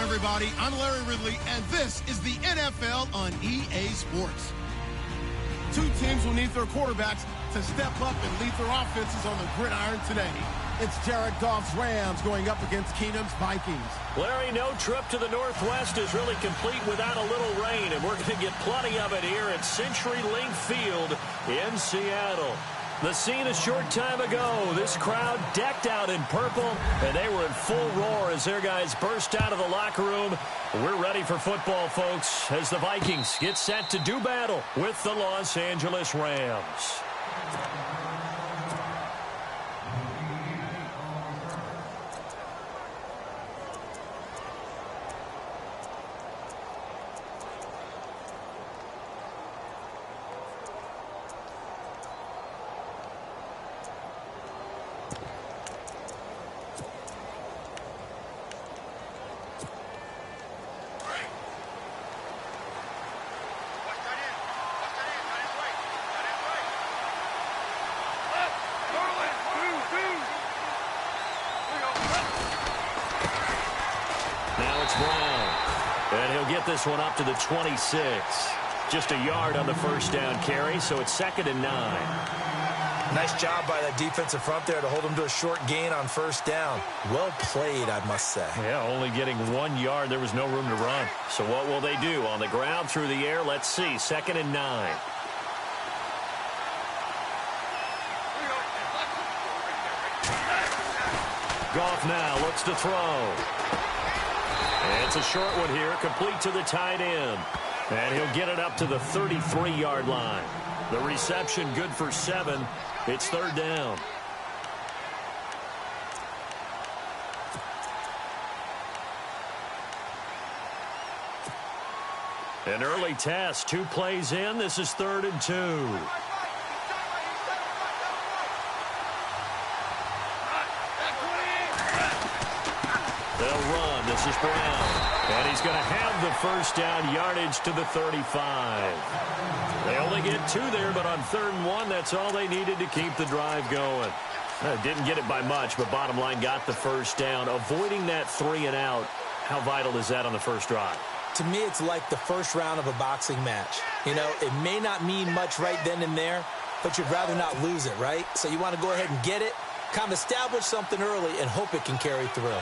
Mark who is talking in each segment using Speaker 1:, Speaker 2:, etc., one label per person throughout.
Speaker 1: everybody. I'm Larry Ridley, and this is the NFL on EA Sports. Two teams will need their quarterbacks to step up and lead their offenses on the gridiron today. It's Jared Goff's Rams going up against Keenum's Vikings.
Speaker 2: Larry, no trip to the Northwest is really complete without a little rain, and we're going to get plenty of it here at CenturyLink Field in Seattle. The scene a short time ago, this crowd decked out in purple, and they were in full roar as their guys burst out of the locker room. We're ready for football, folks, as the Vikings get set to do battle with the Los Angeles Rams. And he'll get this one up to the 26. Just a yard on the first down carry, so it's 2nd and 9.
Speaker 3: Nice job by that defensive front there to hold him to a short gain on first down. Well played, I must say.
Speaker 2: Yeah, only getting 1 yard. There was no room to run. So what will they do? On the ground, through the air? Let's see. 2nd and 9. Goff now looks to throw. It's a short one here, complete to the tight end. And he'll get it up to the 33-yard line. The reception good for 7. It's 3rd down. An early test, 2 plays in. This is 3rd and 2. They'll run. This is Brown. And he's going to have the first down yardage to the 35. They only get 2 there, but on 3rd and 1, that's all they needed to keep the drive going. Didn't get it by much, but bottom line got the first down. Avoiding that 3 and out, how vital is that on the first drive?
Speaker 3: To me, it's like the first round of a boxing match. You know, it may not mean much right then and there, but you'd rather not lose it, right? So you want to go ahead and get it, kind of establish something early, and hope it can carry through.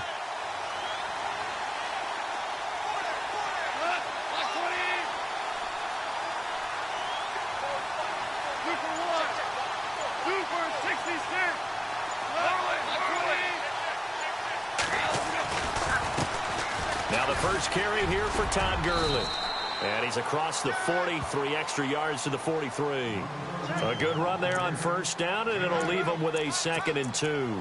Speaker 2: Now the first carry here for Todd Gurley. And he's across the 40, 3 extra yards to the 43. A good run there on first down, and it'll leave him with a 2nd and 2.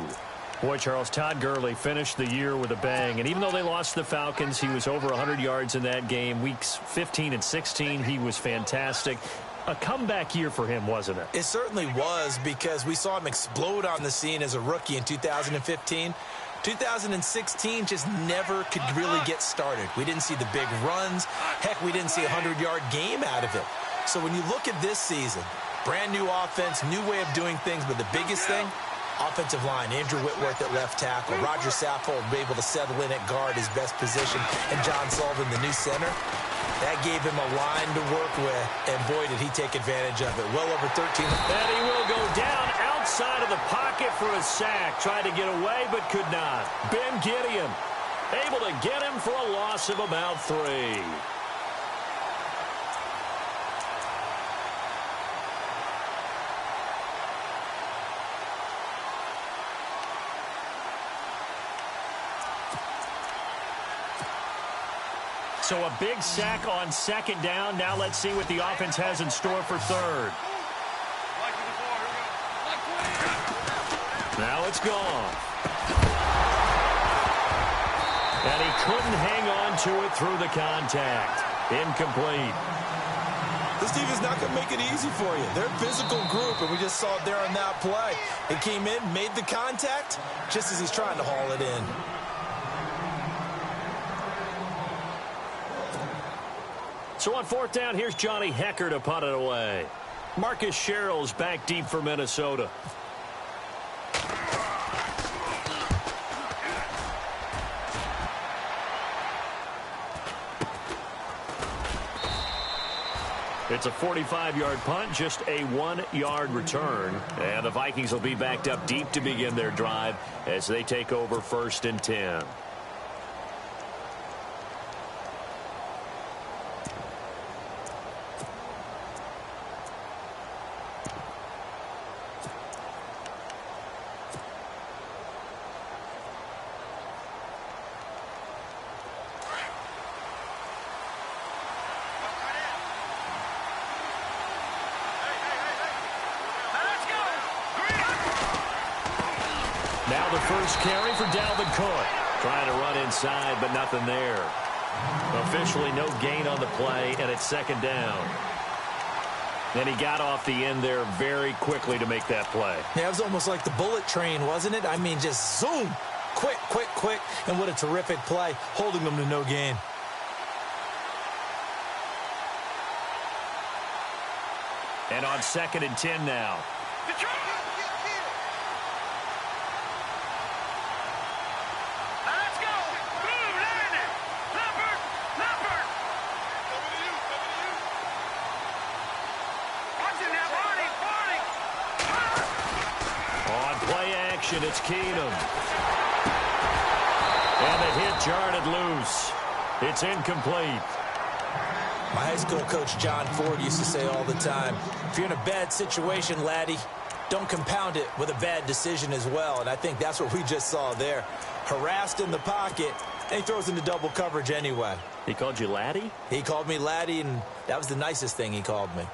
Speaker 2: Boy, Charles, Todd Gurley finished the year with a bang. And even though they lost the Falcons, he was over 100 yards in that game. Weeks 15 and 16, he was fantastic. A comeback year for him, wasn't it?
Speaker 3: It certainly was, because we saw him explode on the scene as a rookie in 2015. 2016 just never could really get started. We didn't see the big runs. Heck, we didn't see a 100-yard game out of it. So when you look at this season, brand new offense, new way of doing things, but the biggest thing, offensive line. Andrew Whitworth at left tackle. Roger Saffold able to settle in at guard, his best position. And John Sullivan, the new center. That gave him a line to work with, and boy, did he take advantage of it. Well over 13.
Speaker 2: And he will go down outside of the pocket for a sack. Tried to get away, but could not. Ben Gideon able to get him for a loss of about 3. So a big sack on 2nd down. Now let's see what the offense has in store for 3rd. Now it's gone. And he couldn't hang on to it through the contact. Incomplete.
Speaker 3: This team is not going to make it easy for you. They're a physical group, and we just saw it there on that play. It came in, made the contact, just as he's trying to haul it in.
Speaker 2: So on 4th down, here's Johnny Hecker to punt it away. Marcus Sherrill's back deep for Minnesota. It's a 45-yard punt, just a 1-yard return. And the Vikings will be backed up deep to begin their drive as they take over 1st and 10. Now the first carry for Dalvin Cook. Trying to run inside, but nothing there. Officially no gain on the play, and it's 2nd down. And he got off the end there very quickly to make that play.
Speaker 3: Yeah, it was almost like the bullet train, wasn't it? I mean, just zoom. Quick, quick, quick. And what a terrific play, holding them to no gain.
Speaker 2: And on 2nd and 10 now. It's Keenum. And the hit jarred it loose. It's incomplete.
Speaker 3: My high school coach, John Ford, used to say all the time, if you're in a bad situation, laddie, don't compound it with a bad decision as well. And I think that's what we just saw there. Harassed in the pocket, and he throws into double coverage anyway.
Speaker 2: He called you laddie?
Speaker 3: He called me laddie, and that was the nicest thing he called me.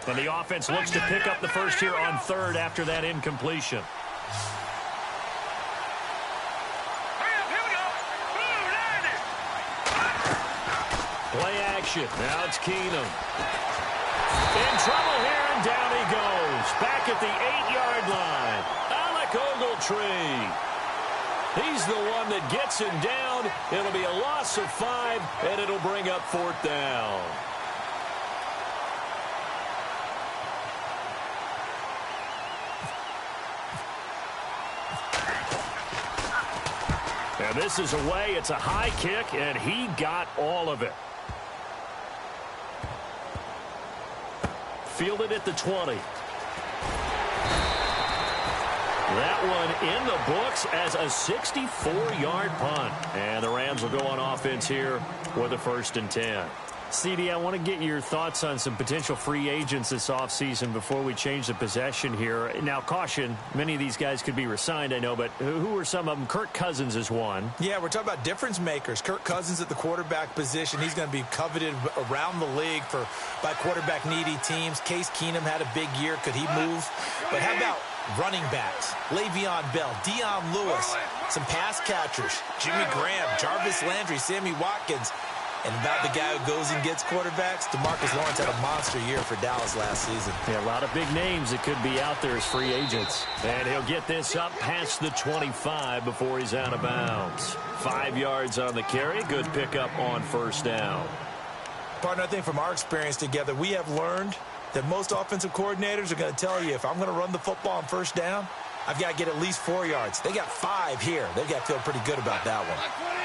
Speaker 2: And the offense looks to pick up the first here on 3rd after that incompletion. Play action. Now it's Keenum. In trouble here, and down he goes. Back at the 8-yard line. Alec Ogletree. He's the one that gets him down. It'll be a loss of 5, and it'll bring up 4th down. And this is away. It's a high kick, and he got all of it. Fielded at the 20. That one in the books as a 64-yard punt. And the Rams will go on offense here with a 1st and 10. CD, I want to get your thoughts on some potential free agents this offseason before we change the possession here. Now, caution, many of these guys could be re-signed, I know, but who are some of them? Kirk Cousins is one. Yeah, we're talking about difference makers. Kirk Cousins at the quarterback position. He's going to be coveted around the league by quarterback-needy teams. Case Keenum had a big year. Could he move? But how about running backs? Le'Veon Bell, Dion Lewis, some pass catchers, Jimmy Graham, Jarvis Landry, Sammy Watkins. And about the guy who goes and gets quarterbacks, DeMarcus Lawrence had a monster year for Dallas last season. Yeah, a lot of big names that could be out there as free agents. And he'll get this up past the 25 before he's out of bounds. 5 yards on the carry. Good pickup on 1st down. Partner, I think from our experience together, we have learned that most offensive coordinators are going to tell you, if I'm going to run the football on 1st down, I've got to get at least 4 yards. They got 5 here. They've got to feel pretty good about that one.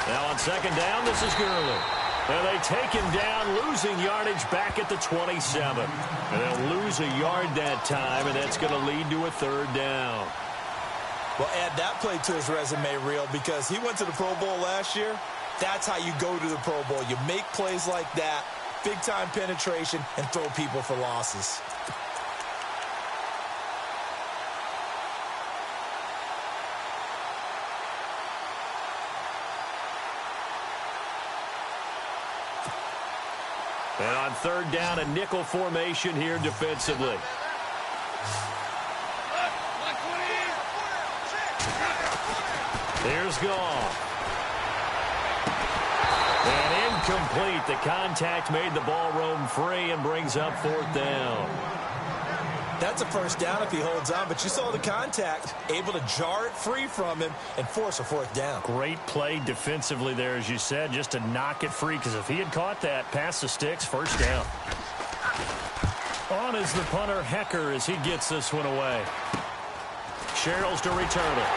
Speaker 2: Now on 2nd down, this is Gurley. And they take him down, losing yardage back at the 27. And they'll lose a yard that time, and that's going to lead to a 3rd down. Well, add that play to his resume reel because he went to the Pro Bowl last year. That's how you go to the Pro Bowl. You make plays like that, big-time penetration, and throw people for losses. And on 3rd down, a nickel formation here defensively. Here's Goff. And incomplete. The contact made the ball roam free and brings up 4th down.
Speaker 3: That's a first down if he holds on, but you saw the contact, able to jar it free from him and force a fourth down.
Speaker 2: Great play defensively there, as you said, just to knock it free, because if he had caught that, past the sticks, first down. On is the punter, Hecker, as he gets this one away. Sherrills to return it.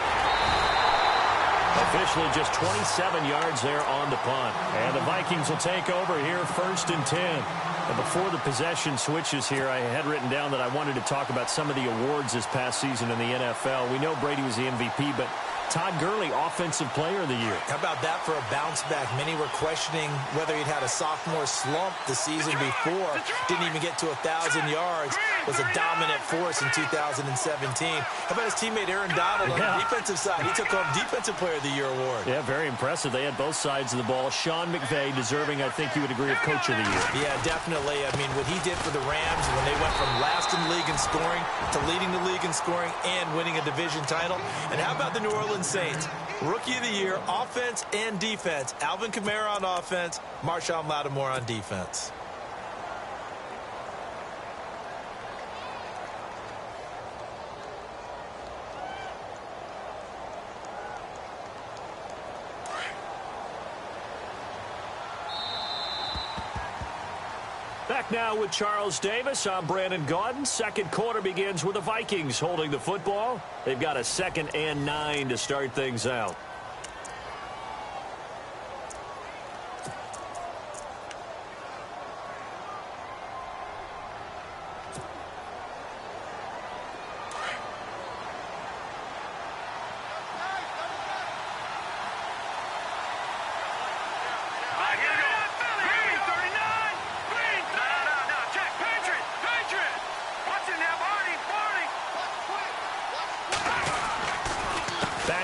Speaker 2: Officially just 27 yards there on the punt. And the Vikings will take over here, 1st and 10. And before the possession switches here, I had written down that I wanted to talk about some of the awards this past season in the NFL. We know Brady was the MVP, but Todd Gurley, Offensive Player of the Year.
Speaker 3: How about that for a bounce back? Many were questioning whether he'd had a sophomore slump the season before. Didn't even get to 1,000 yards. Was a dominant force in 2017. How about his teammate Aaron Donald on the defensive side? He took home Defensive Player of the Year award.
Speaker 2: Yeah, very impressive. They had both sides of the ball. Sean McVay deserving, I think you would agree, of Coach of the Year.
Speaker 3: Yeah, definitely. I mean, what he did for the Rams when they went from last in the league in scoring to leading the league in scoring and winning a division title. And how about the New Orleans Saints? Rookie of the Year, offense and defense. Alvin Kamara on offense, Marshawn Lattimore on defense.
Speaker 2: Back now with Charles Davis. I'm Brandon Gaudin. Second quarter begins with the Vikings holding the football. They've got a 2nd and 9 to start things out.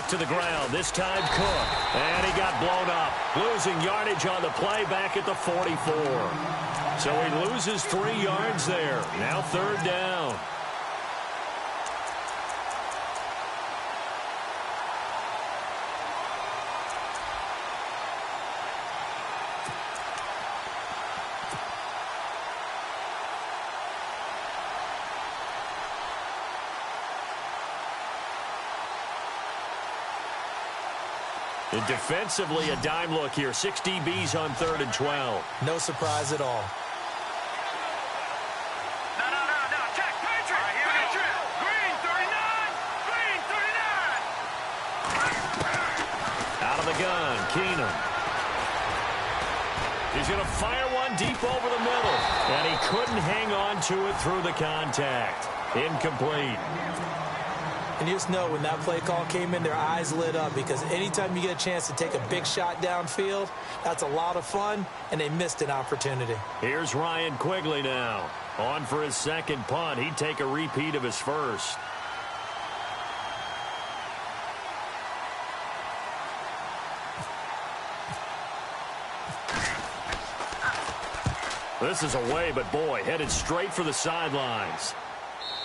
Speaker 2: To the ground, this time Cook, and he got blown up, losing yardage on the play back at the 44. So he loses 3 yards there. Now 3rd down. And defensively, a dime look here. 6 DBs on 3rd and 12.
Speaker 3: No surprise at all.
Speaker 4: No. Check. Patriot. Patriot. Green 39. Green 39.
Speaker 2: Out of the gun, Keenum. He's going to fire one deep over the middle. And he couldn't hang on to it through the contact. Incomplete.
Speaker 3: And you just know when that play call came in, their eyes lit up, because anytime you get a chance to take a big shot downfield, that's a lot of fun, and they missed an opportunity.
Speaker 2: Here's Ryan Quigley now. On for his 2nd punt. He'd take a repeat of his first. This is away, but boy, headed straight for the sidelines.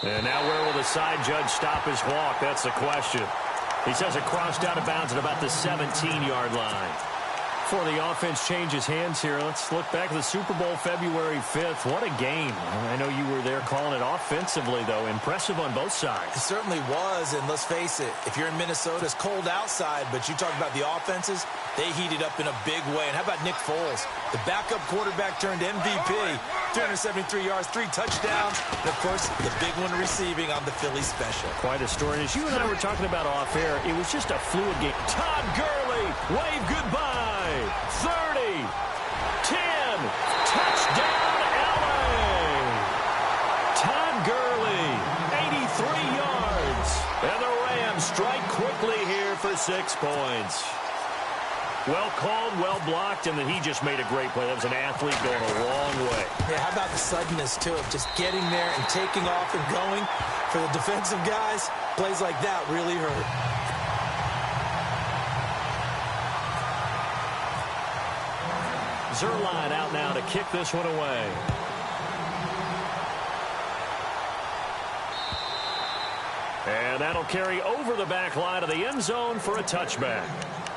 Speaker 2: And now where will the side judge stop his walk? That's the question. He says it crossed out of bounds at about the 17-yard line. Before the offense changes hands here, let's look back at the Super Bowl February 5th. What a game. I know you were there calling it offensively, though. Impressive on both sides.
Speaker 3: It certainly was, and let's face it, if you're in Minnesota, it's cold outside, but you talk about the offenses, they heated up in a big way. And how about Nick Foles? The backup quarterback turned MVP, 373 yards, 3 touchdowns, and, of course, the big one receiving on the Philly special.
Speaker 2: Quite a story. And as you and I were talking about off air, it was just a fluid game. Todd Gurley, wave goodbye. 30, 10, touchdown LA. Todd Gurley, 83 yards. And the Rams strike quickly here for 6 points. Well called, well blocked, and then he just made a great play. That was an athlete going a long way.
Speaker 3: Yeah, how about the suddenness, too, of just getting there and taking off and going? For the defensive guys, plays like that really hurt.
Speaker 2: Zerline out now to kick this one away. And that'll carry over the back line of the end zone for a touchback.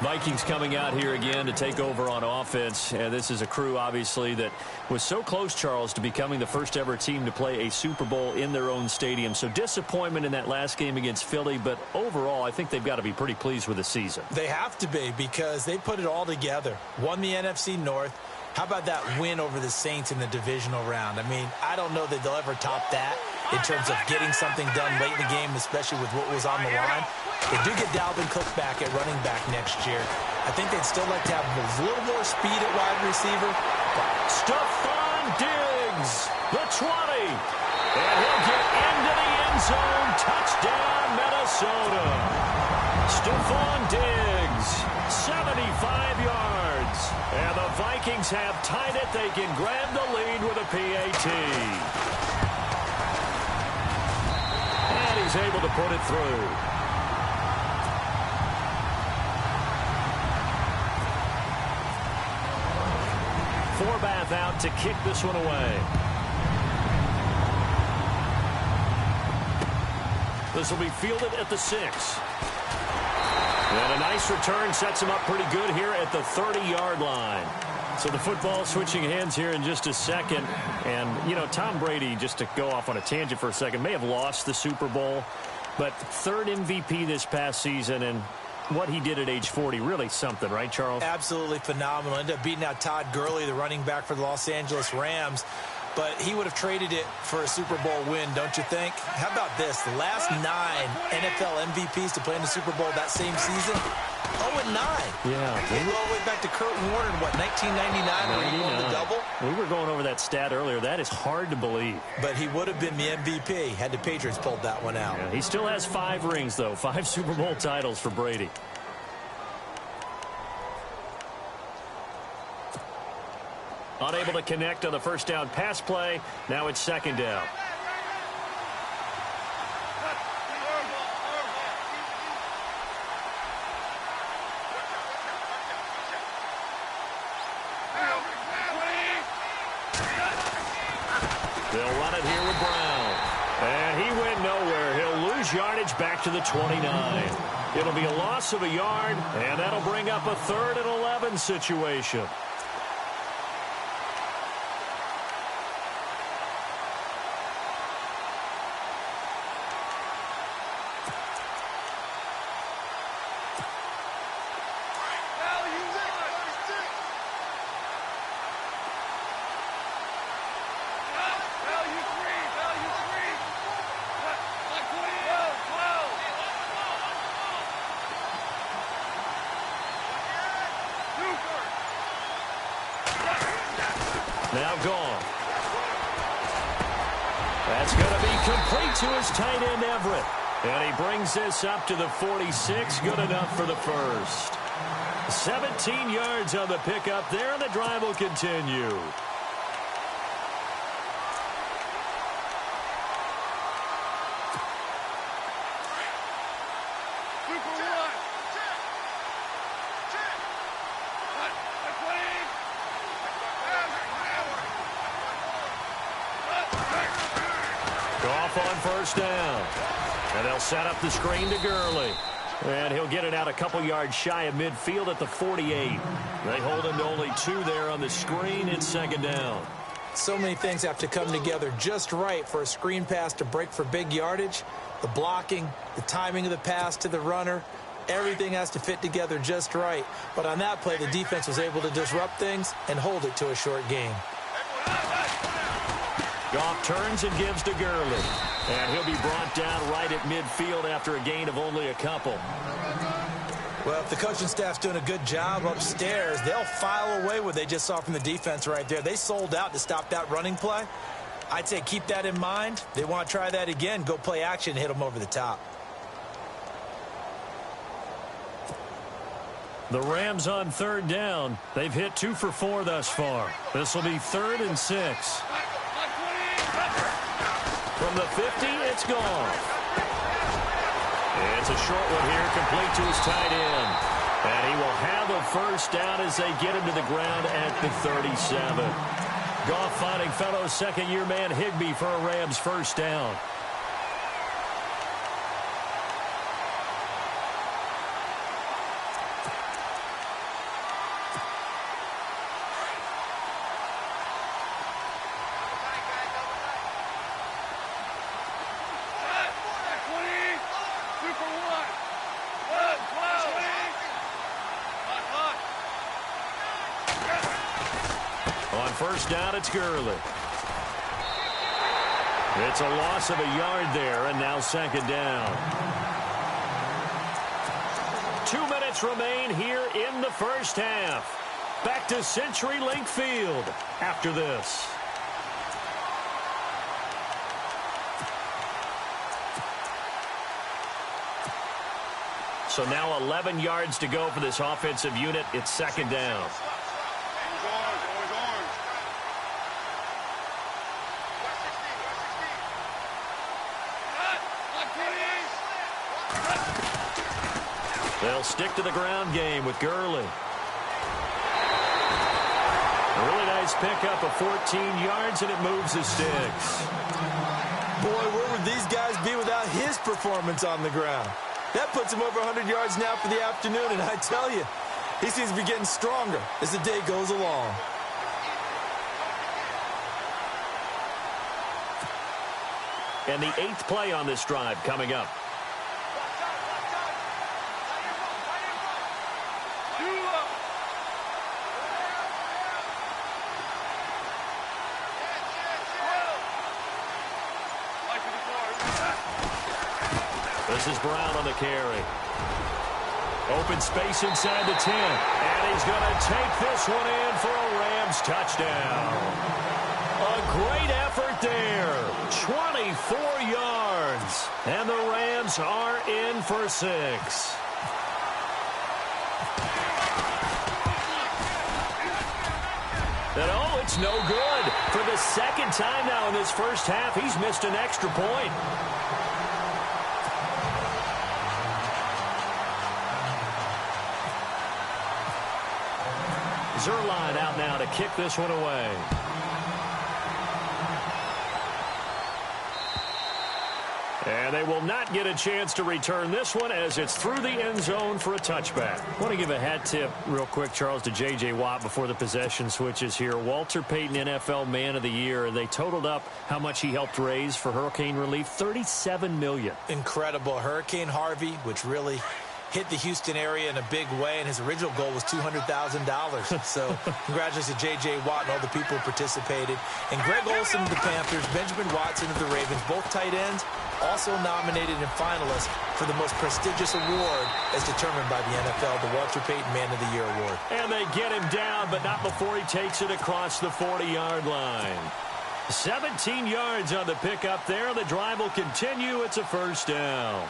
Speaker 2: Vikings coming out here again to take over on offense. This is a crew, obviously, that was so close, Charles, to becoming the first ever team to play a Super Bowl in their own stadium. So disappointment in that last game against Philly, but overall, I think they've got to be pretty pleased with the season.
Speaker 3: They have to be, because they put it all together. Won the NFC North. How about that win over the Saints in the divisional round? I mean, I don't know that they'll ever top that in terms of getting something done late in the game, especially with what was on the line. They do get Dalvin Cook back at running back next year. I think they'd still like to have a little more speed at wide receiver.
Speaker 2: Stephon Diggs, the 20. And he'll get into the end zone. Touchdown, Minnesota. Stephon Diggs, 75 yards. And the Vikings have tied it. They can grab the lead with a PAT. And he's able to put it through. Forbath out to kick this one away. This will be fielded at the 6. And a nice return sets him up pretty good here at the 30-yard line. So the football switching hands here in just a second. And, you know, Tom Brady, just to go off on a tangent for a second, may have lost the Super Bowl, but third MVP this past season, and what he did at age 40, really something, right, Charles?
Speaker 3: Absolutely phenomenal. Ended up beating out Todd Gurley, the running back for the Los Angeles Rams. But he would have traded it for a Super Bowl win, don't you think? How about this? The last 9 NFL MVPs to play in the Super Bowl that same season, 0-9.
Speaker 2: Yeah.
Speaker 3: They go all the way back to Kurt Warner in, what, 1999 when he won the double?
Speaker 2: We were going over that stat earlier. That is hard to believe.
Speaker 3: But he would have been the MVP had the Patriots pulled that one out.
Speaker 2: Yeah, he still has 5 rings, though. 5 Super Bowl titles for Brady. Unable to connect on the first down pass play. Now it's second down. They'll run it here with Brown. And he went nowhere. He'll lose yardage back to the 29. It'll be a loss of a yard, and that'll bring up a 3rd and 11 situation. Now gone. That's going to be complete to his tight end, Everett. And he brings this up to the 46. Good enough for the first. 17 yards on the pickup there, and the drive will continue. On first down. And they'll set up the screen to Gurley. And he'll get it out a couple yards shy of midfield at the 48. They hold him to only 2 there on the screen. It's second down.
Speaker 3: So many things have to come together just right for a screen pass to break for big yardage. The blocking, the timing of the pass to the runner, everything has to fit together just right. But on that play, the defense was able to disrupt things and hold it to a short game.
Speaker 2: Goff turns and gives to Gurley. And he'll be brought down right at midfield after a gain of only a couple.
Speaker 3: Well, if the coaching staff's doing a good job upstairs, they'll file away what they just saw from the defense right there. They sold out to stop that running play. I'd say keep that in mind. They want to try that again. Go play action and hit them over the top.
Speaker 2: The Rams on third down. They've hit 2 for 4 thus far. This will be 3rd and 6. From the 50, it's gone. It's a short one here, complete to his tight end. And he will have a first down as they get him to the ground at the 37. Goff finding fellow second-year man Higbee for a Rams first down. On first down, it's Gurley. It's a loss of a yard there, and now second down. 2 minutes remain here in the first half. Back to CenturyLink Field after this. So now 11 yards to go for this offensive unit. It's second down. They'll stick to the ground game with Gurley. A really nice pickup of 14 yards, and it moves the sticks.
Speaker 3: Boy, where would these guys be without his performance on the ground? That puts him over 100 yards now for the afternoon, and I tell you, he seems to be getting stronger as the day goes along.
Speaker 2: And the 8th play on this drive coming up. This is Brown on the carry. Open space inside the 10. And he's going to take this one in for a Rams touchdown. A great effort there. 24 yards. And the Rams are in for 6. And oh, it's no good. For the second time now in this first half, he's missed an extra point. Zerline out now to kick this one away. And they will not get a chance to return this one as it's through the end zone for a touchback. I want to give a hat tip real quick, Charles, to J.J. Watt before the possession switches here. Walter Payton, NFL Man of the Year. They totaled up how much he helped raise for hurricane relief, $37 million.
Speaker 3: Incredible. Hurricane Harvey, which really hit the Houston area in a big way, and his original goal was $200,000. So congratulations to J.J. Watt and all the people who participated. And Greg Olsen of the Panthers, Benjamin Watson of the Ravens, both tight ends, also nominated and finalists for the most prestigious award as determined by the NFL, the Walter Payton Man of the Year Award.
Speaker 2: And they get him down, but not before he takes it across the 40-yard line. 17 yards on the pickup there. The drive will continue. It's a first down.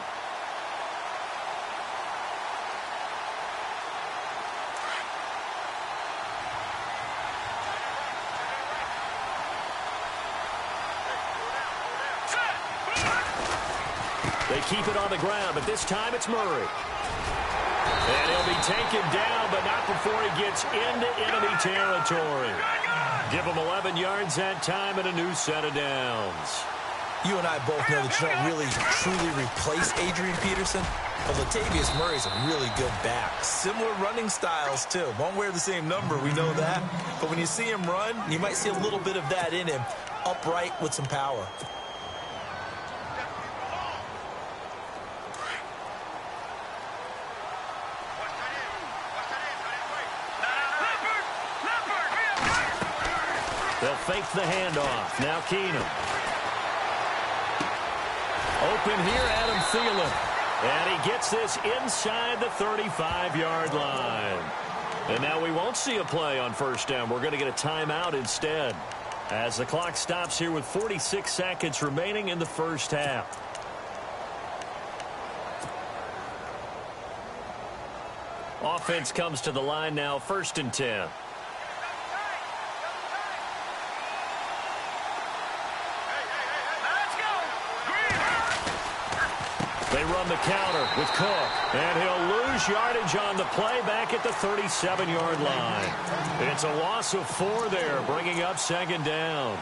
Speaker 2: They keep it on the ground, but this time it's Murray. And he'll be taken down, but not before he gets into enemy territory. Give him 11 yards that time and a new set of downs.
Speaker 3: You and I both know that you don't really truly replace Adrian Peterson. But Latavius Murray's a really good back. Similar running styles, too. Won't wear the same number, we know that. But when you see him run, you might see a little bit of that in him, upright with some power.
Speaker 2: They'll fake the handoff. Now Keenum. Open here, Adam Thielen. And he gets this inside the 35-yard line. And now we won't see a play on first down. We're going to get a timeout instead, as the clock stops here with 46 seconds remaining in the first half. Offense comes to the line now, 1st and 10. They run the counter with Cook, and he'll lose yardage on the play back at the 37-yard line. It's a loss of 4 there, bringing up 2nd down.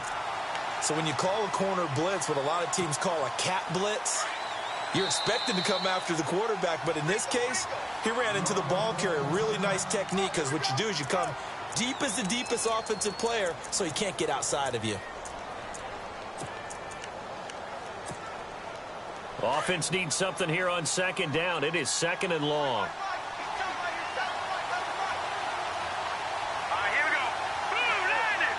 Speaker 3: So when you call a corner blitz, what a lot of teams call a cat blitz, you're expected to come after the quarterback. But in this case, he ran into the ball carrier. Really nice technique, because what you do is you come deep as the deepest offensive player so he can't get outside of you.
Speaker 2: Offense needs something here on 2nd down. It is 2nd and long.
Speaker 4: Here we go. Boom, landed.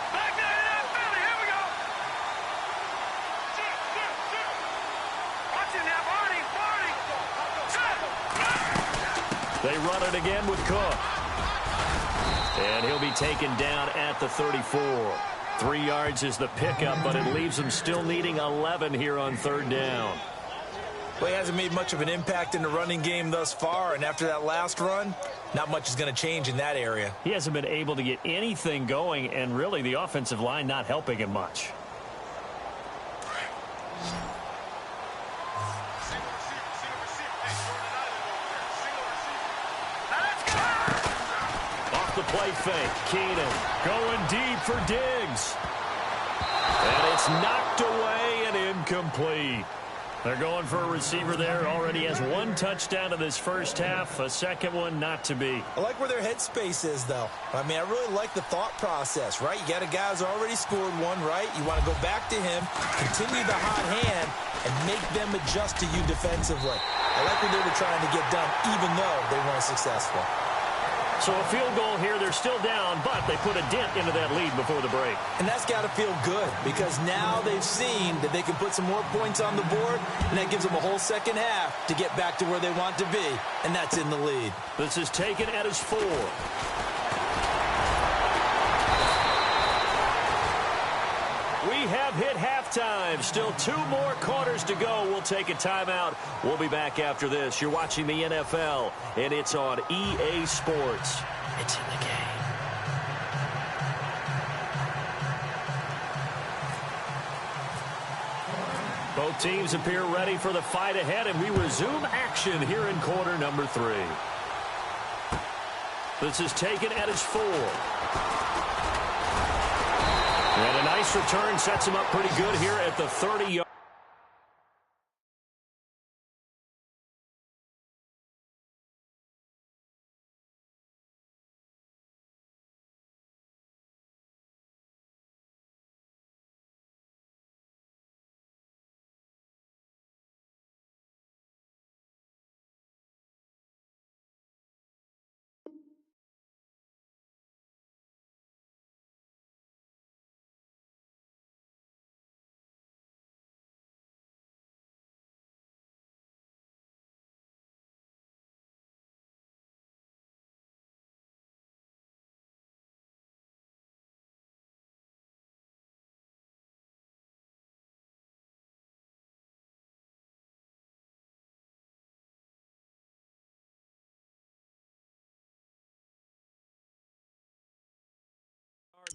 Speaker 2: run it again with Cook. And he'll be taken down at the 34. 3 yards is the pickup, but it leaves him still needing 11 here on third down.
Speaker 3: Well, he hasn't made much of an impact in the running game thus far, and after that last run, not much is going to change in that area.
Speaker 2: He hasn't been able to get anything going, and really the offensive line not helping him much. Off the play fake, Keenan going deep for Diggs. And it's knocked away and incomplete. They're going for a receiver there. Already has 1 touchdown in this first half. A second one not to be.
Speaker 3: I like where their headspace is, though. I mean, I really like the thought process, right? You got a guy who's already scored one, right? You want to go back to him, continue the hot hand, and make them adjust to you defensively. I like what they were trying to get done, even though they weren't successful.
Speaker 2: So a field goal here. They're still down, but they put a dent into that lead before the break.
Speaker 3: And that's got to feel good because now they've seen that they can put some more points on the board, and that gives them a whole second half to get back to where they want to be, and that's in the lead.
Speaker 2: This is taken at his 4. We have hit halftime. Still 2 more quarters to go. We'll take a timeout. We'll be back after this. You're watching the NFL, and it's on EA Sports. It's in the game. Both teams appear ready for the fight ahead, and we resume action here in quarter number 3. This is taken at his 4. And a nice return sets him up pretty good here at the 30-yard.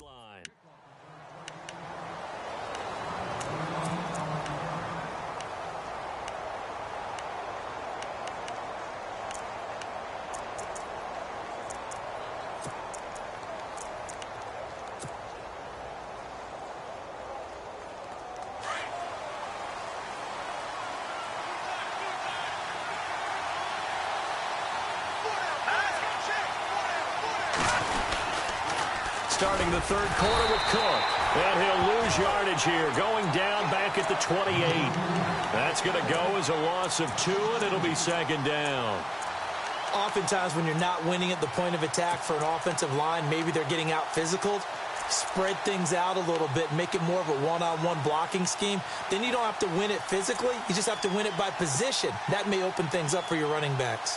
Speaker 2: Line. Starting the third quarter with Cook. And he'll lose yardage here, going down back at the 28. That's going to go as a loss of 2, and it'll be second down.
Speaker 3: Oftentimes when you're not winning at the point of attack for an offensive line, maybe they're getting out physical. Spread things out a little bit, make it more of a one-on-one blocking scheme. Then you don't have to win it physically. You just have to win it by position. That may open things up for your running backs.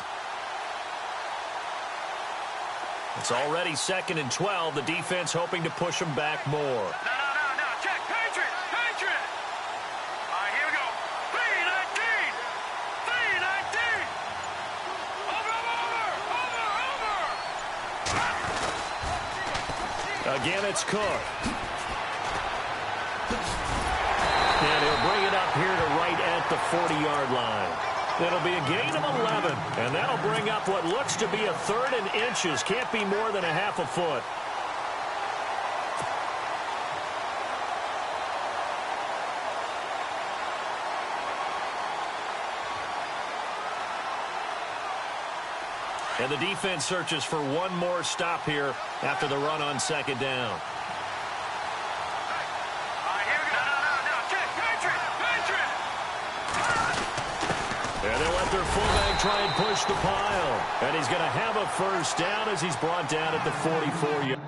Speaker 2: It's already 2nd and 12. The defense hoping to push them back more.
Speaker 4: No. Check. Patriot. All right, here we go. 3-19. Over.
Speaker 2: Again, it's Cook. And he'll bring it up here to right at the 40-yard line. It'll be a gain of 11, and that'll bring up what looks to be a 3rd and inches. Can't be more than a half a foot. And the defense searches for one more stop here after the run on second down. And they'll let their fullback try and push the pile. And he's going to have a first down as he's brought down at the 44-yard.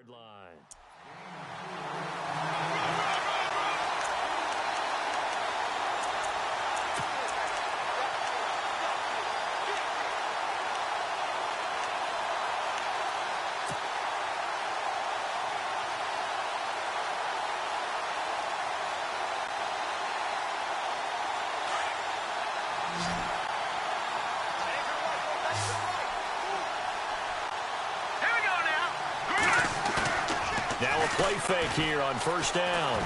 Speaker 2: line. Now a play fake here on first down.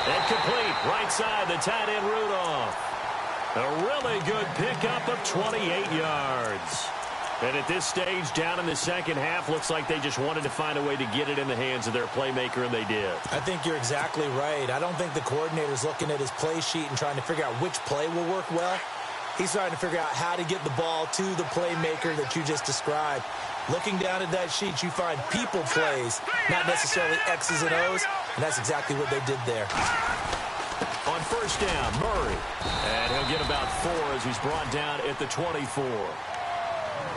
Speaker 2: Incomplete. Right side, the tight end Rudolph. A really good pickup of 28 yards. And at this stage, down in the second half, looks like they just wanted to find a way to get it in the hands of their playmaker, and they did.
Speaker 3: I think you're exactly right. I don't think the coordinator's looking at his play sheet and trying to figure out which play will work well. He's trying to figure out how to get the ball to the playmaker that you just described. Looking down at that sheet, you find people plays, not necessarily X's and O's, and that's exactly what they did there.
Speaker 2: On first down, Murray. And he'll get about 4 as he's brought down at the 24.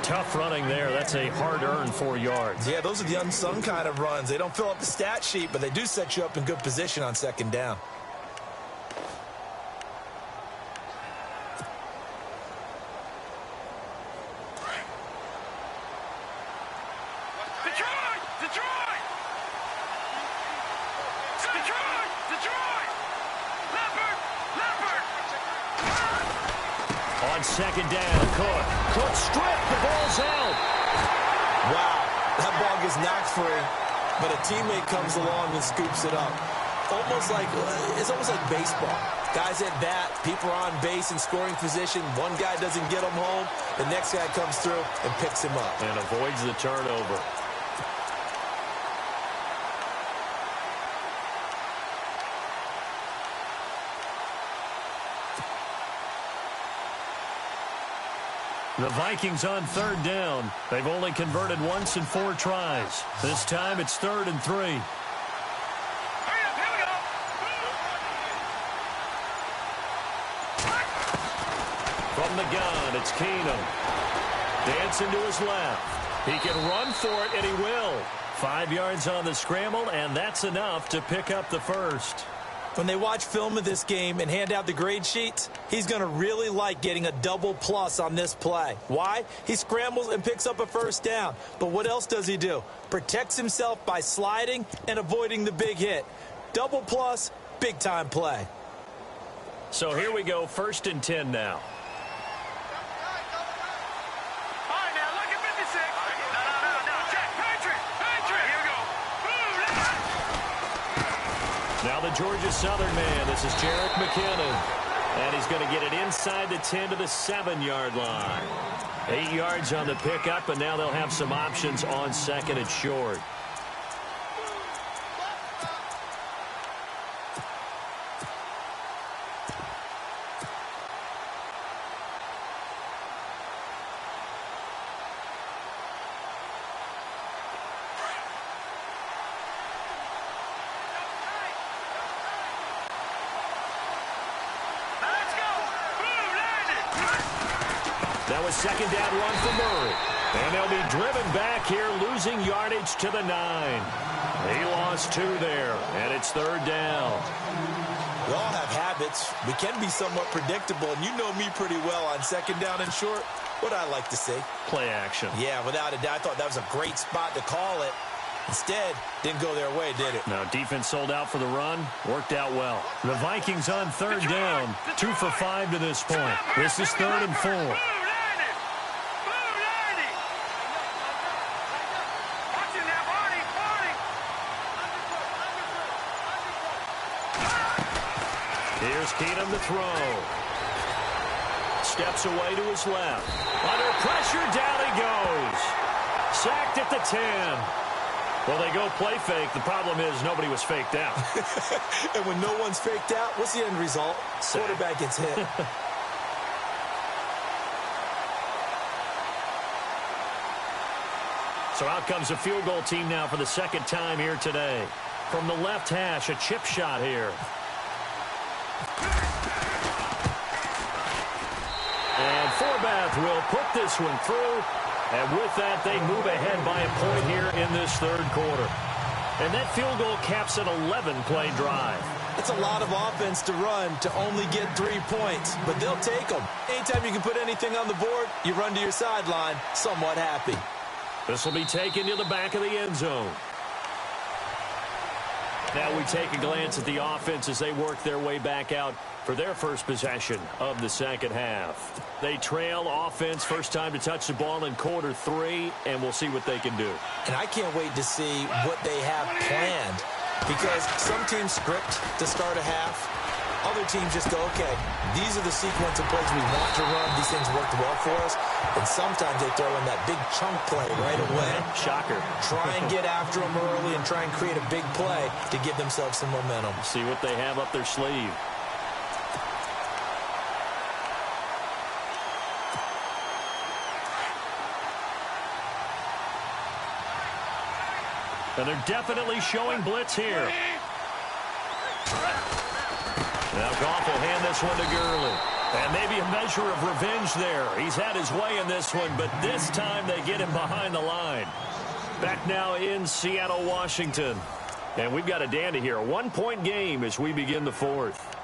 Speaker 2: Tough running there. That's a hard-earned 4 yards.
Speaker 3: Yeah, those are the unsung kind of runs. They don't fill up the stat sheet, but they do set you up in good position on second down.
Speaker 2: Second down, Cook stripped, the ball's out.
Speaker 3: Wow, that ball gets knocked free, but a teammate comes along and scoops it up. It's almost like baseball. Guys at bat, people are on base in scoring position. One guy doesn't get them home, the next guy comes through and picks him up.
Speaker 2: And avoids the turnover. The Vikings on third down. They've only converted once in 4 tries. This time it's 3rd and 3. From the gun, it's Keenum. Dancing to his left. He can run for it, and he will. 5 yards on the scramble, and that's enough to pick up the first.
Speaker 3: When they watch film of this game and hand out the grade sheets, he's going to really like getting a double plus on this play. Why? He scrambles and picks up a first down. But what else does he do? Protects himself by sliding and avoiding the big hit. Double plus, big-time play.
Speaker 2: So here we go, 1st and 10 now. Now the Georgia Southern man, this is Jerick McKinnon. And he's going to get it inside the 10 to the 7-yard line. 8 yards on the pickup, and now they'll have some options on 2nd and short. Now a 2nd down run for Murray. And they'll be driven back here, losing yardage to the 9. He lost 2 there, and it's 3rd down.
Speaker 3: We all have habits. We can be somewhat predictable, and you know me pretty well on 2nd down and short. What I like to see.
Speaker 2: Play action.
Speaker 3: Yeah, without a doubt. I thought that was a great spot to call it. Instead, didn't go their way, did it?
Speaker 2: Now, defense sold out for the run. Worked out well. The Vikings on 3rd down. 2 for 5 to this point. This is 3rd and 4. Here's Keenum to throw. Steps away to his left. Under pressure, down he goes. Sacked at the 10. Well, they go play fake. The problem is nobody was faked out.
Speaker 3: And when no one's faked out, what's the end result?
Speaker 2: Sack.
Speaker 3: Quarterback gets hit.
Speaker 2: So out comes a field goal team now for the 2nd time here today. From the left hash, a chip shot here. And Forbath will put this one through, And with that, they move ahead by a point here in this third quarter. And that field goal caps an 11-play drive.
Speaker 3: It's a lot of offense to run to only get 3 points, but they'll take them. Anytime you can put anything on the board, you run to your sideline somewhat happy.
Speaker 2: This will be taken to the back of the end zone. Now we take a glance at the offense as they work their way back out for their first possession of the second half. They trail offense first time to touch the ball in quarter 3, and we'll see what they can do.
Speaker 3: And I can't wait to see what they have planned, because some teams script to start a half. Other teams just go, okay, these are the sequence of plays we want to run. These things worked well for us. And sometimes they throw in that big chunk play right away.
Speaker 2: Shocker.
Speaker 3: Try and get after them early and try and create a big play to give themselves some momentum.
Speaker 2: See what they have up their sleeve. And they're definitely showing blitz here. Now Goff will hand this one to Gurley. And maybe a measure of revenge there. He's had his way in this one, but this time they get him behind the line. Back now in Seattle, Washington. And we've got a dandy here. A 1-point game as we begin the fourth.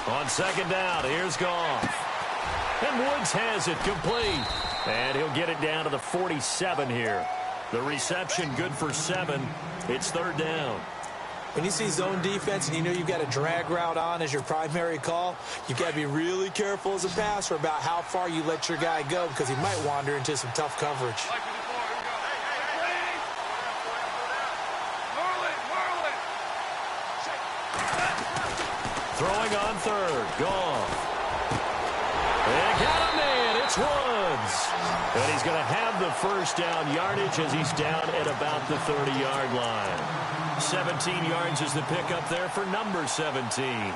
Speaker 2: On second down, here's Goff. And Woods has it complete. And he'll get it down to the 47 here. The reception good for 7. It's third down.
Speaker 3: When you see zone defense and you know you've got a drag route on as your primary call, you've got to be really careful as a passer about how far you let your guy go, because he might wander into some tough coverage.
Speaker 2: Throwing on third, Goff. They got him in, it's Woods. And he's going to have the first down yardage as he's down at about the 30-yard line. 17 yards is the pickup there for number 17.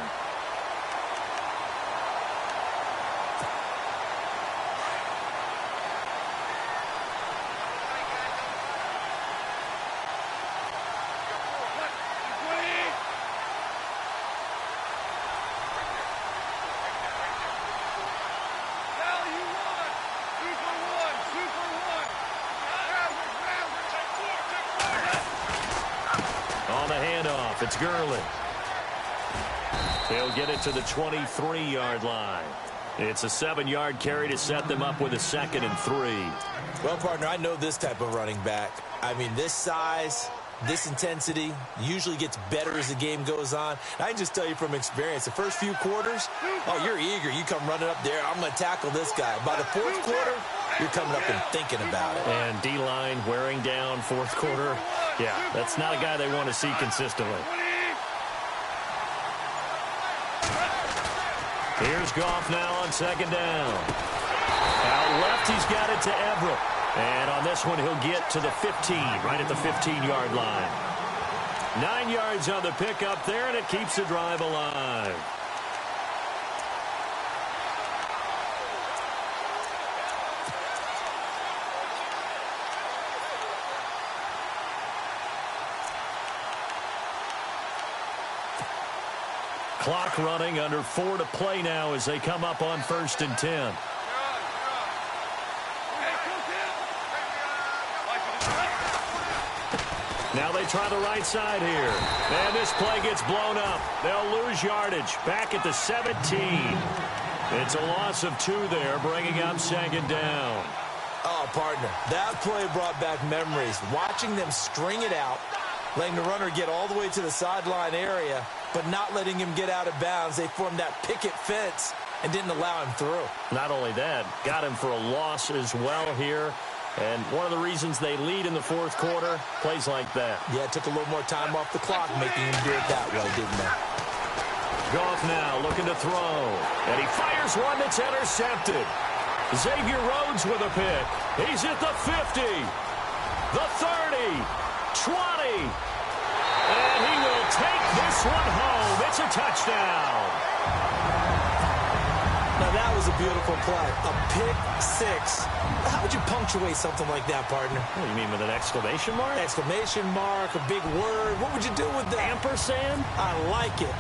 Speaker 2: It's Gurley. He'll get it to the 23-yard line. It's a 7-yard carry to set them up with a 2nd and 3.
Speaker 3: Well, partner, I know this type of running back. I mean, this size, this intensity usually gets better as the game goes on. And I can just tell you from experience, the first few quarters, oh, you're eager. You come running up there, I'm going to tackle this guy. By the fourth quarter, you're coming up and thinking about it.
Speaker 2: And D-line wearing down fourth quarter. Yeah, that's not a guy they want to see consistently. Here's Goff now on second down. Out left, he's got it to Everett. And on this one, he'll get to the 15, right at the 15-yard line. 9 yards on the pickup there, and it keeps the drive alive. Clock running, under 4 to play now as they come up on 1st and 10. Now they try the right side here. And this play gets blown up. They'll lose yardage. Back at the 17. It's a loss of 2 there, bringing up 2nd down.
Speaker 3: Oh, partner, that play brought back memories. Watching them string it out, letting the runner get all the way to the sideline area, but not letting him get out of bounds. They formed that picket fence and didn't allow him through.
Speaker 2: Not only that, got him for a loss as well here. And one of the reasons they lead in the fourth quarter, plays like that.
Speaker 3: Yeah, it took a little more time off the clock, making him do it that way, didn't it?
Speaker 2: Goff now looking to throw. And he fires one that's intercepted. Xavier Rhodes with a pick. He's at the 50, the 30, 20. And he will take this one home. It's a touchdown.
Speaker 3: Now, that was a beautiful play. A pick six. How would you punctuate something like that, partner?
Speaker 2: What do you mean, with an exclamation mark?
Speaker 3: Exclamation mark, a big word. What would you do with that?
Speaker 2: Ampersand?
Speaker 3: I like it.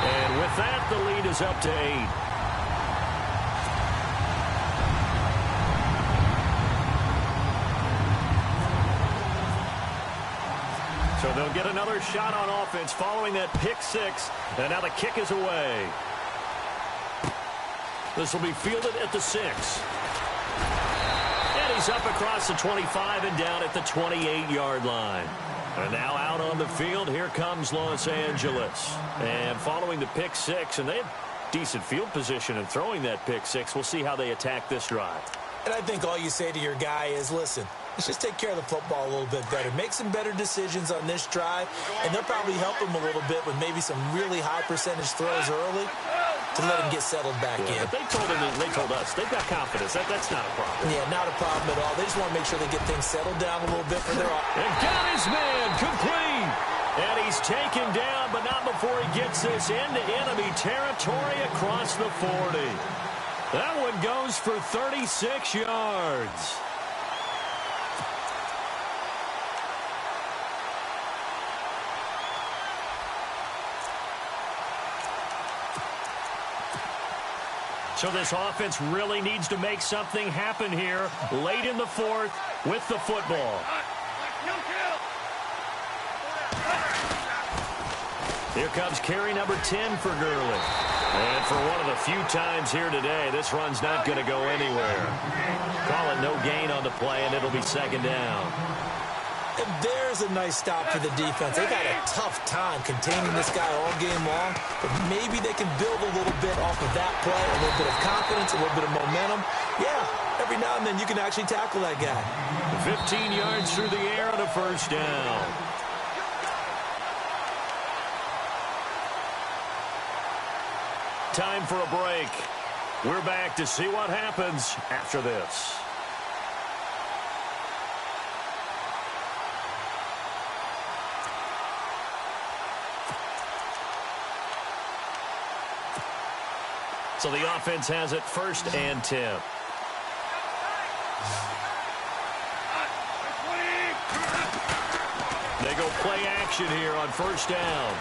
Speaker 2: And with that, the lead is up to 8. So they'll get another shot on offense following that pick six. And now the kick is away. This will be fielded at the 6. And he's up across the 25 and down at the 28-yard line. And now out on the field, here comes Los Angeles. And following the pick six, and they have decent field position in throwing that pick six. We'll see how they attack this drive.
Speaker 3: And I think all you say to your guy is, listen, let's just take care of the football a little bit better. Make some better decisions on this drive, and they'll probably help him a little bit with maybe some really high percentage throws early to let him get settled back in.
Speaker 2: But they told us they've got confidence. That's not a problem.
Speaker 3: Yeah, not a problem at all. They just want to make sure they get things settled down a little bit for their offense.
Speaker 2: And got his man complete. And he's taken down, but not before he gets this into enemy territory across the 40. That one goes for 36 yards. So this offense really needs to make something happen here late in the 4th with the football. Here comes carry number 10 for Gurley. And for one of the few times here today, this run's not going to go anywhere. Call it no gain on the play, and it'll be second down.
Speaker 3: And there's a nice stop for the defense. They've had a tough time containing this guy all game long, but maybe they can build a little bit off of that play, a little bit of confidence, a little bit of momentum. Yeah, every now and then you can actually tackle that guy.
Speaker 2: 15 yards through the air on a first down. Time for a break. We're back to see what happens after this. So the offense has it 1st and 10. They go play action here on 1st down.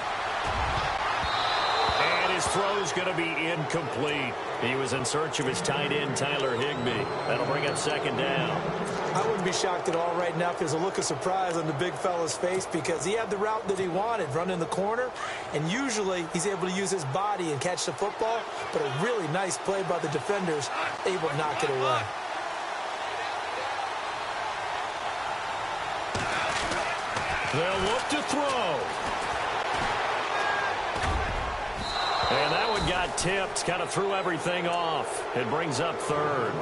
Speaker 2: And his throw's going to be incomplete. He was in search of his tight end, Tyler Higbee. That'll bring up 2nd down.
Speaker 3: I wouldn't be shocked at all right now if there's a look of surprise on the big fella's face because he had the route that he wanted, running the corner, and usually he's able to use his body and catch the football, but a really nice play by the defenders, able to knock it away.
Speaker 2: They'll look to throw. And that one got tipped, kind of threw everything off. It brings up 3rd.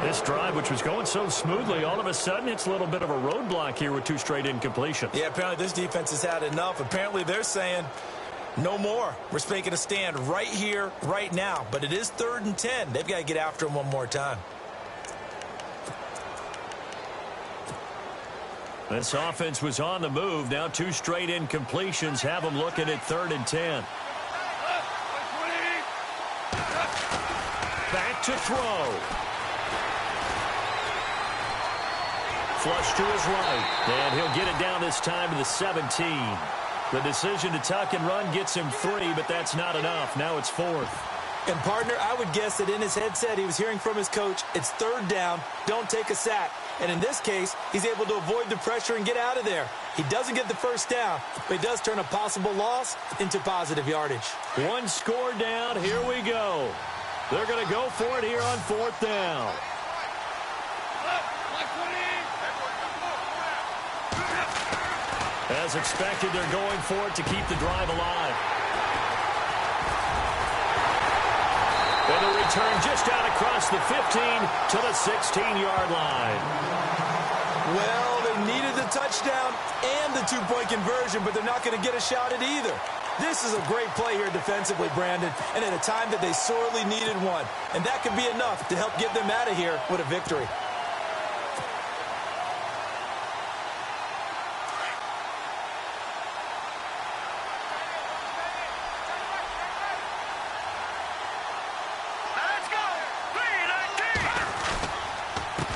Speaker 2: This drive, which was going so smoothly, all of a sudden it's a little bit of a roadblock here with 2 straight incompletions.
Speaker 3: Yeah, apparently this defense has had enough. Apparently they're saying no more. We're making a stand right here, right now. But it is 3rd and 10. They've got to get after him one more time.
Speaker 2: This offense was on the move. Now 2 straight incompletions have them looking at 3rd and 10. Back to throw. Flush to his right. And he'll get it down this time to the 17. The decision to tuck and run gets him 3, but that's not enough. Now it's 4th.
Speaker 3: And, partner, I would guess that in his headset he was hearing from his coach, it's 3rd down, don't take a sack. And in this case, he's able to avoid the pressure and get out of there. He doesn't get the 1st down, but he does turn a possible loss into positive yardage.
Speaker 2: 1 score down. Here we go. They're going to go for it here on 4th down. As expected, they're going for it to keep the drive alive. And the return just out across the 15 to the 16-yard line.
Speaker 3: Well, they needed the touchdown and the 2-point conversion, but they're not going to get a shot at either. This is a great play here defensively, Brandon, and at a time that they sorely needed one. And that could be enough to help get them out of here with a victory.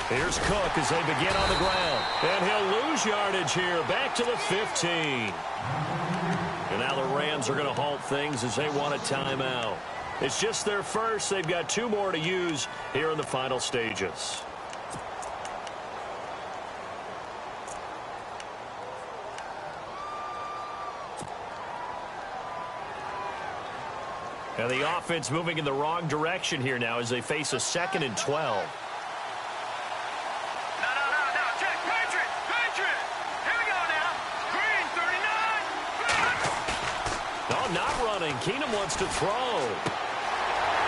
Speaker 2: Here's Cook as they begin on the ground. And he'll lose yardage here. Back to the 15. And now the Rams are going to halt things as they want a timeout. It's just their first. They've got 2 more to use here in the final stages. And the offense moving in the wrong direction here now as they face a 2nd and 12. Keenum wants to throw.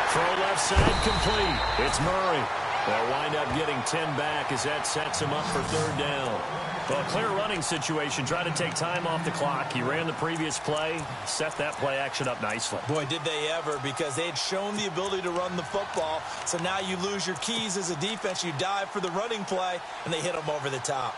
Speaker 2: Throw left side complete. It's Murray. They'll wind up getting 10 back as that sets him up for 3rd down. Well, clear running situation. Try to take time off the clock. He ran the previous play, set that play action up nicely.
Speaker 3: Boy, did they ever, because they had shown the ability to run the football. So now you lose your keys as a defense. You dive for the running play, and they hit them over the top.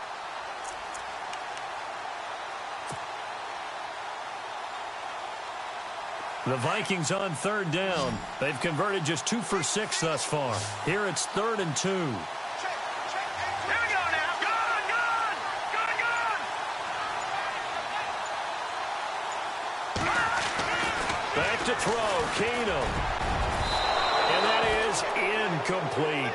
Speaker 2: The Vikings on 3rd down. They've converted just 2 for 6 thus far. Here it's 3rd and 2.
Speaker 4: Here we go now. Gun!
Speaker 2: Back to throw. Keenum. And that is incomplete.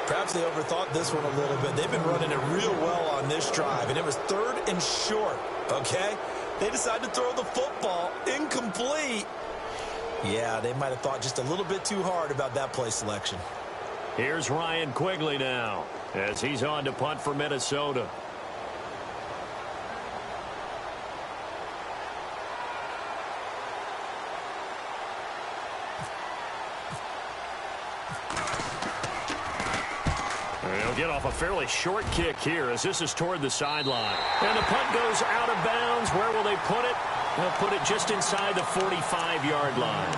Speaker 3: Perhaps they overthought this one a little bit. They've been running it real well on this drive, and it was 3rd and short, okay? They decided to throw the football incomplete. Yeah, they might have thought just a little bit too hard about that play selection.
Speaker 2: Here's Ryan Quigley now as he's on to punt for Minnesota. He'll get off a fairly short kick here as this is toward the sideline. And the punt goes out of bounds. Where will they put it? They'll put it just inside the 45-yard line.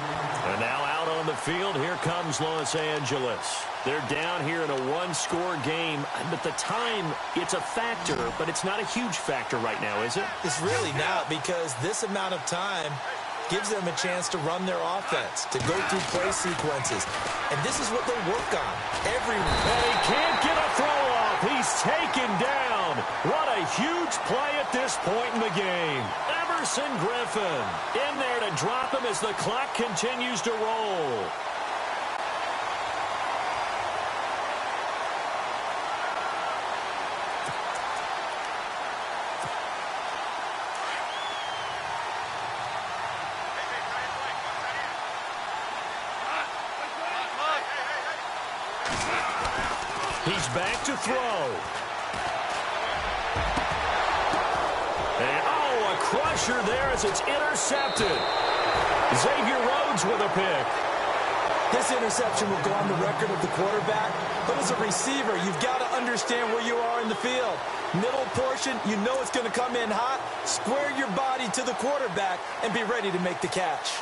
Speaker 2: And now out on the field, here comes Los Angeles. They're down here in a 1-score game. But the time, it's a factor, but it's not a huge factor right now, is it?
Speaker 3: It's really not, because this amount of time gives them a chance to run their offense, to go through play sequences. And this is what they work on every week.
Speaker 2: And he can't get a throw off. He's taken down. What a huge play at this point in the game. Emerson Griffin in there to drop him as the clock continues to roll. He's back to throw. And, a crusher there as it's intercepted. Xavier Rhodes with a pick.
Speaker 3: This interception will go on the record of the quarterback, but as a receiver, you've got to understand where you are in the field. Middle portion, you know it's going to come in hot. Square your body to the quarterback and be ready to make the catch.